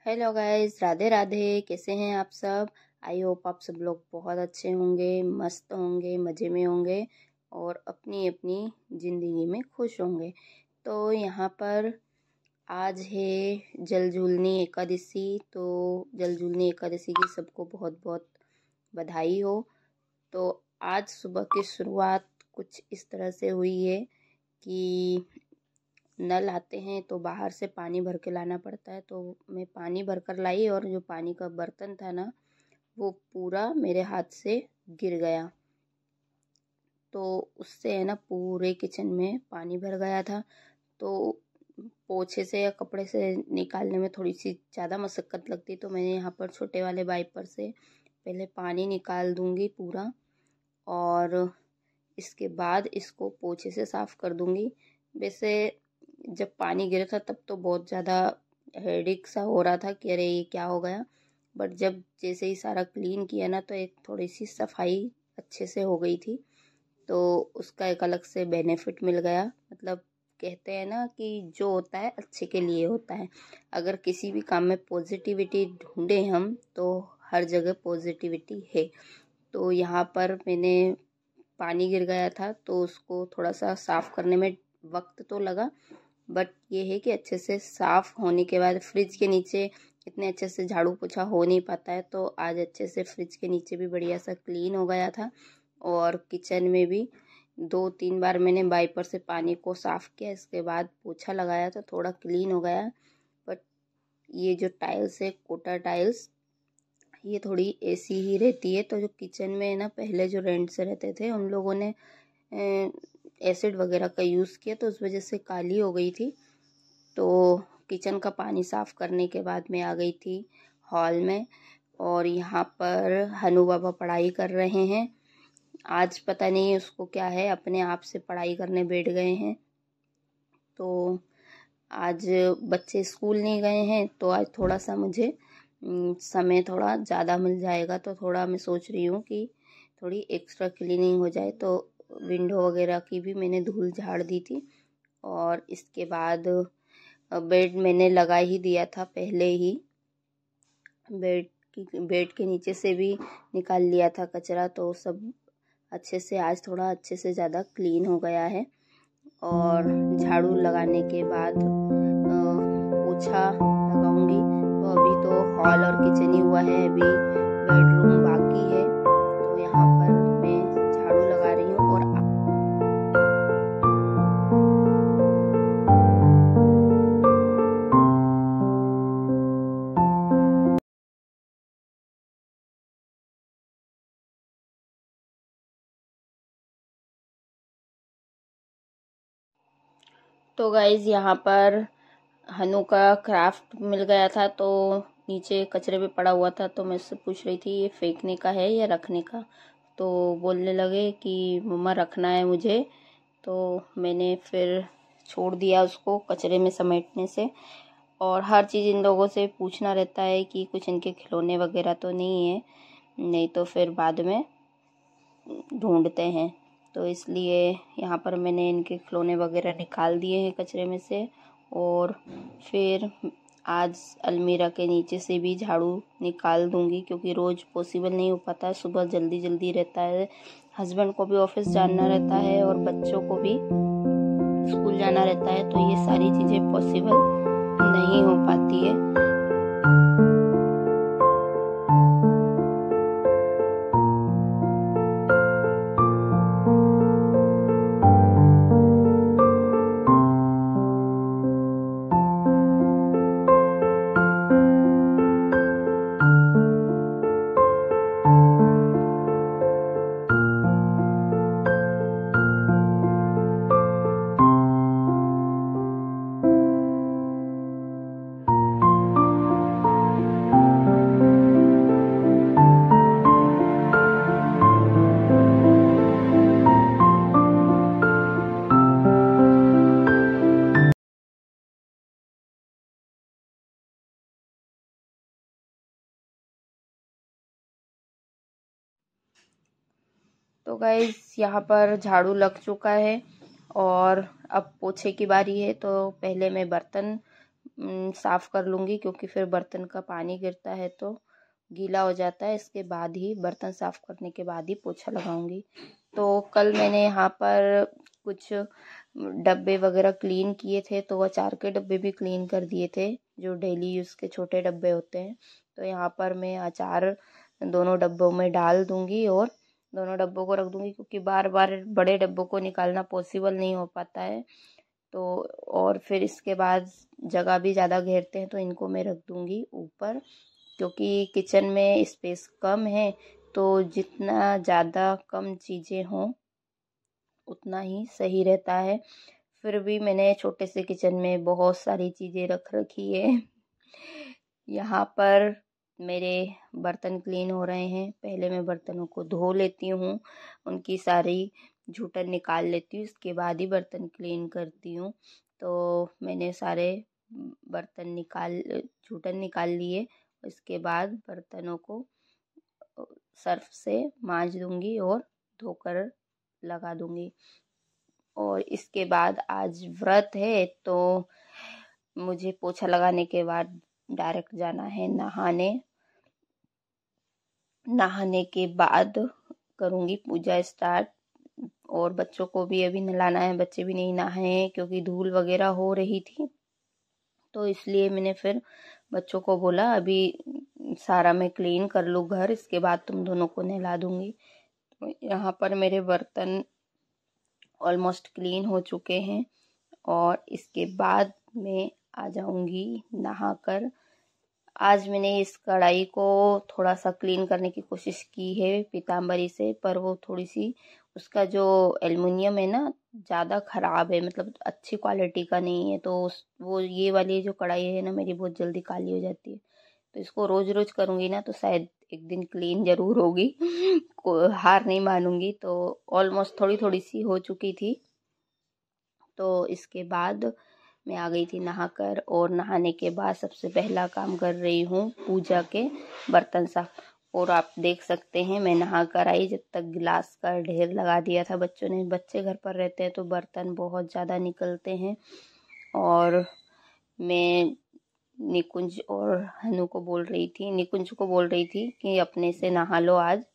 Hello guys, Radhe Radhe. कैसे हैं आप सब? आई होप आप सब लोग बहुत अच्छे होंगे, मस्त होंगे, मज़े में होंगे और अपनी अपनी ज़िंदगी में खुश होंगे। तो यहाँ पर आज है जल झूलनी एकादशी। तो जल झूलनी एकादशी की सबको बहुत बहुत बधाई हो। तो आज सुबह की शुरुआत कुछ इस तरह से हुई है कि नल आते हैं तो बाहर से पानी भर के लाना पड़ता है। तो मैं पानी भर कर लाई और जो पानी का बर्तन था ना, वो पूरा मेरे हाथ से गिर गया। तो उससे है ना पूरे किचन में पानी भर गया था। तो पोछे से या कपड़े से निकालने में थोड़ी सी ज़्यादा मशक्क़त लगती, तो मैंने यहाँ पर छोटे वाले वाइपर से पहले पानी निकाल दूँगी पूरा, और इसके बाद इसको पोछे से साफ़ कर दूँगी। वैसे जब पानी गिरा था तब तो बहुत ज़्यादा हेडेक सा हो रहा था कि अरे ये क्या हो गया, बट जब जैसे ही सारा क्लीन किया ना तो एक थोड़ी सी सफाई अच्छे से हो गई थी। तो उसका एक अलग से बेनिफिट मिल गया। मतलब कहते हैं ना कि जो होता है अच्छे के लिए होता है। अगर किसी भी काम में पॉजिटिविटी ढूंढे हम तो हर जगह पॉजिटिविटी है। तो यहाँ पर मैंने पानी गिर गया था तो उसको थोड़ा सा साफ़ करने में वक्त तो लगा, बट ये है कि अच्छे से साफ़ होने के बाद फ्रिज के नीचे इतने अच्छे से झाड़ू पोछा हो नहीं पाता है, तो आज अच्छे से फ्रिज के नीचे भी बढ़िया सा क्लीन हो गया था। और किचन में भी 2-3 बार मैंने वाइपर से पानी को साफ़ किया, इसके बाद पोछा लगाया तो थोड़ा क्लीन हो गया। बट ये जो टाइल्स है, कोटा टाइल्स, ये थोड़ी ऐसी ही रहती है। तो जो किचन में है ना, पहले जो रेंट से रहते थे उन लोगों ने एसिड वगैरह का यूज़ किया तो उस वजह से काली हो गई थी। तो किचन का पानी साफ़ करने के बाद मैं आ गई थी हॉल में, और यहाँ पर हनु बाबा पढ़ाई कर रहे हैं। आज पता नहीं उसको क्या है, अपने आप से पढ़ाई करने बैठ गए हैं। तो आज बच्चे स्कूल नहीं गए हैं तो आज थोड़ा सा मुझे समय थोड़ा ज़्यादा मिल जाएगा। तो थोड़ा मैं सोच रही हूँ कि थोड़ी एक्स्ट्रा क्लीनिंग हो जाए। तो विंडो वगैरह की भी मैंने धूल झाड़ दी थी, और इसके बाद बेड मैंने लगा ही दिया था पहले ही। बेड के नीचे से भी निकाल लिया था कचरा, तो सब अच्छे से आज थोड़ा अच्छे से ज़्यादा क्लीन हो गया है। और झाड़ू लगाने के बाद पोछा लगाऊंगी। तो अभी तो हॉल और किचन ही हुआ है, अभी बेडरूम बाकी है। तो यहाँ पर मैं झाड़ू लगा रही हूँ। और तो गाइज यहाँ पर हनु का क्राफ्ट मिल गया था, तो नीचे कचरे पे पड़ा हुआ था। तो मैं उससे पूछ रही थी ये फेंकने का है या रखने का। तो बोलने लगे कि मम्मा रखना है मुझे। तो मैंने फिर छोड़ दिया उसको कचरे में समेटने से। और हर चीज़ इन लोगों से पूछना रहता है कि कुछ इनके खिलौने वगैरह तो नहीं है, नहीं तो फिर बाद में ढूंढते हैं। तो इसलिए यहाँ पर मैंने इनके खिलौने वगैरह निकाल दिए हैं कचरे में से। और फिर आज अलमीरा के नीचे से भी झाड़ू निकाल दूंगी, क्योंकि रोज़ पॉसिबल नहीं हो पाता है। सुबह जल्दी जल्दी रहता है, हस्बैंड को भी ऑफिस जाना रहता है और बच्चों को भी स्कूल जाना रहता है, तो ये सारी चीज़ें पॉसिबल नहीं हो पाती है। तो गाइस यहाँ पर झाड़ू लग चुका है और अब पोछे की बारी है। तो पहले मैं बर्तन साफ़ कर लूँगी, क्योंकि फिर बर्तन का पानी गिरता है तो गीला हो जाता है। इसके बाद ही बर्तन साफ़ करने के बाद ही पोछा लगाऊंगी। तो कल मैंने यहाँ पर कुछ डब्बे वगैरह क्लीन किए थे, तो अचार के डब्बे भी क्लीन कर दिए थे, जो डेली यूज़ के छोटे डब्बे होते हैं। तो यहाँ पर मैं अचार दोनों डब्बों में डाल दूँगी और दोनों डब्बों को रख दूँगी, क्योंकि बार बार बड़े डब्बों को निकालना पॉसिबल नहीं हो पाता है। तो और फिर इसके बाद जगह भी ज़्यादा घेरते हैं, तो इनको मैं रख दूँगी ऊपर, क्योंकि किचन में स्पेस कम है। तो जितना ज़्यादा कम चीज़ें हों उतना ही सही रहता है। फिर भी मैंने छोटे से किचन में बहुत सारी चीज़ें रख रखी है। यहाँ पर मेरे बर्तन क्लीन हो रहे हैं। पहले मैं बर्तनों को धो लेती हूँ, उनकी सारी जूठन निकाल लेती हूँ, इसके बाद ही बर्तन क्लीन करती हूँ। तो मैंने सारे जूठन निकाल लिए। इसके बाद बर्तनों को सर्फ से मांज दूंगी और धोकर लगा दूंगी। और इसके बाद आज व्रत है, तो मुझे पोछा लगाने के बाद डायरेक्ट जाना है नहाने। नहाने के बाद करूँगी पूजा स्टार्ट। और बच्चों को भी अभी नहलाना है, बच्चे भी नहीं नहाए हैं क्योंकि धूल वगैरह हो रही थी। तो इसलिए मैंने फिर बच्चों को बोला अभी सारा मैं क्लीन कर लूँ घर, इसके बाद तुम दोनों को नहला दूँगी। यहाँ पर मेरे बर्तन ऑलमोस्ट क्लीन हो चुके हैं और इसके बाद मैं आ जाऊँगी नहाकर। आज मैंने इस कढ़ाई को थोड़ा सा क्लीन करने की कोशिश की है पीताम्बरी से, पर वो थोड़ी सी उसका जो एल्युमिनियम है ना ज़्यादा ख़राब है, मतलब अच्छी क्वालिटी का नहीं है। तो वो ये वाली जो कढ़ाई है ना मेरी बहुत जल्दी काली हो जाती है। तो इसको रोज़ रोज़ करूँगी ना तो शायद एक दिन क्लीन ज़रूर होगी। हार नहीं मानूंगी। तो ऑलमोस्ट थोड़ी थोड़ी सी हो चुकी थी। तो इसके बाद मैं आ गई थी नहाकर, और नहाने के बाद सबसे पहला काम कर रही हूँ पूजा के बर्तन साफ। और आप देख सकते हैं मैं नहा कर आई, जब तक गिलास का ढेर लगा दिया था बच्चों ने। बच्चे घर पर रहते हैं तो बर्तन बहुत ज़्यादा निकलते हैं। और मैं निकुंज और हनु को बोल रही थी, निकुंज को बोल रही थी कि अपने से नहा लो आज।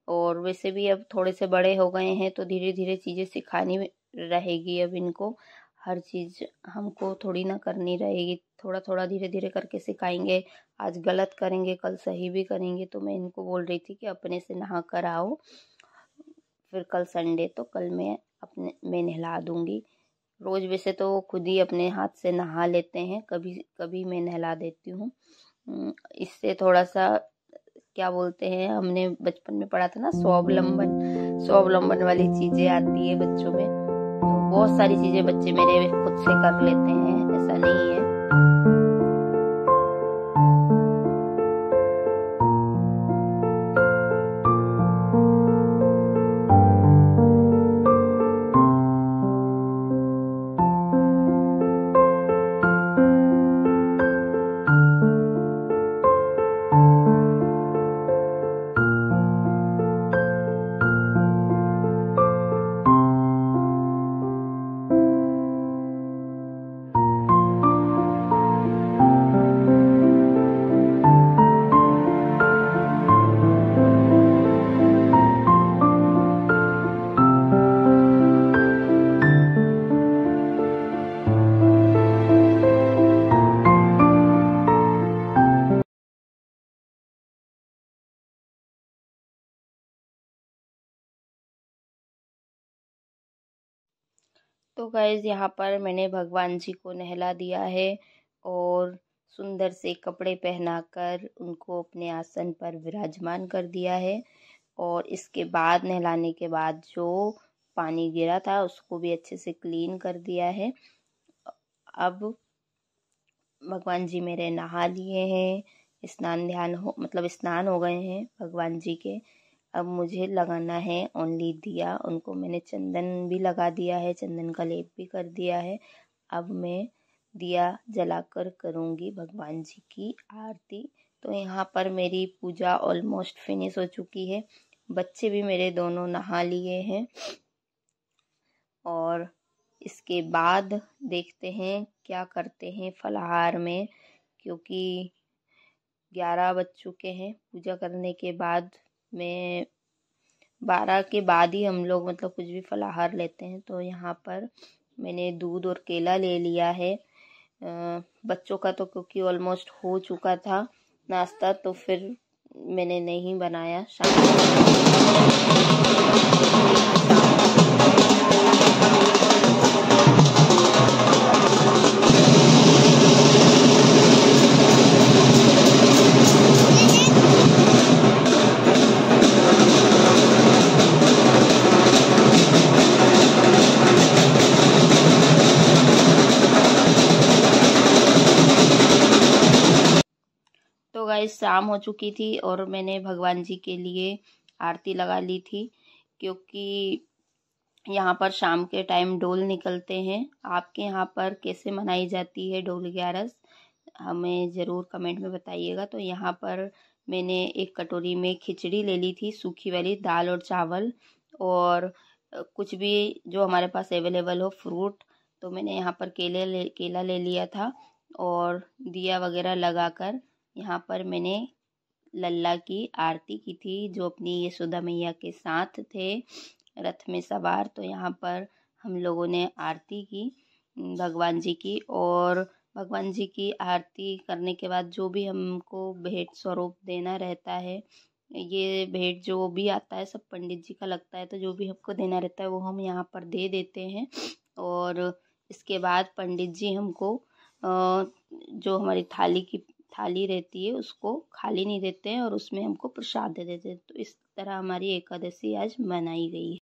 और वैसे भी अब थोड़े से बड़े हो गए हैं तो धीरे धीरे चीज़ें सिखानी रहेगी। अब इनको हर चीज़ हमको थोड़ी ना करनी रहेगी, थोड़ा थोड़ा धीरे धीरे करके सिखाएंगे। आज गलत करेंगे कल सही भी करेंगे। तो मैं इनको बोल रही थी कि अपने से नहा कर आओ, फिर कल संडे तो कल मैं नहला दूंगी। रोज़ वैसे तो खुद ही अपने हाथ से नहा लेते हैं, कभी कभी मैं नहला देती हूँ। इससे थोड़ा सा क्या बोलते हैं, हमने बचपन में पढ़ा था ना स्वावलंबन वाली चीज़ें आती है बच्चों में। तो बहुत सारी चीज़ें बच्चे मेरे खुद से कर लेते हैं, ऐसा नहीं है। तो गाइज यहाँ पर मैंने भगवान जी को नहला दिया है और सुंदर से कपड़े पहनाकर उनको अपने आसन पर विराजमान कर दिया है। और इसके बाद नहलाने के बाद जो पानी गिरा था उसको भी अच्छे से क्लीन कर दिया है। अब भगवान जी मेरे नहा लिए हैं, स्नान हो गए हैं भगवान जी के। अब मुझे लगाना है ओनली दिया। उनको मैंने चंदन भी लगा दिया है, चंदन का लेप भी कर दिया है। अब मैं दिया जलाकर करूँगी भगवान जी की आरती। तो यहाँ पर मेरी पूजा ऑलमोस्ट फिनिश हो चुकी है। बच्चे भी मेरे दोनों नहा लिए हैं और इसके बाद देखते हैं क्या करते हैं फलाहार में, क्योंकि 11 बज चुके हैं। पूजा करने के बाद में 12 के बाद ही हम लोग मतलब कुछ भी फलाहार लेते हैं। तो यहाँ पर मैंने दूध और केला ले लिया है। बच्चों का तो क्योंकि ऑलमोस्ट हो चुका था नाश्ता, तो फिर मैंने नहीं बनाया। तो गाइस शाम हो चुकी थी और मैंने भगवान जी के लिए आरती लगा ली थी, क्योंकि यहाँ पर शाम के टाइम डोल निकलते हैं। आपके यहाँ पर कैसे मनाई जाती है डोल 11, हमें ज़रूर कमेंट में बताइएगा। तो यहाँ पर मैंने एक कटोरी में खिचड़ी ले ली थी, सूखी वाली दाल और चावल, और कुछ भी जो हमारे पास अवेलेबल हो फ्रूट। तो मैंने यहाँ पर केला ले लिया था, और दिया वगैरह लगाकर यहाँ पर मैंने लल्ला की आरती की थी, जो अपनी यशोदा मैया के साथ थे रथ में सवार। तो यहाँ पर हम लोगों ने आरती की भगवान जी की, और भगवान जी की आरती करने के बाद जो भी हमको भेंट स्वरूप देना रहता है, ये भेंट जो भी आता है सब पंडित जी का लगता है। तो जो भी हमको देना रहता है वो हम यहाँ पर दे देते हैं, और इसके बाद पंडित जी हमको जो हमारी थाली रहती है उसको खाली नहीं देते हैं, और उसमें हमको प्रसाद दे देते हैं। तो इस तरह हमारी एकादशी आज मनाई गई है।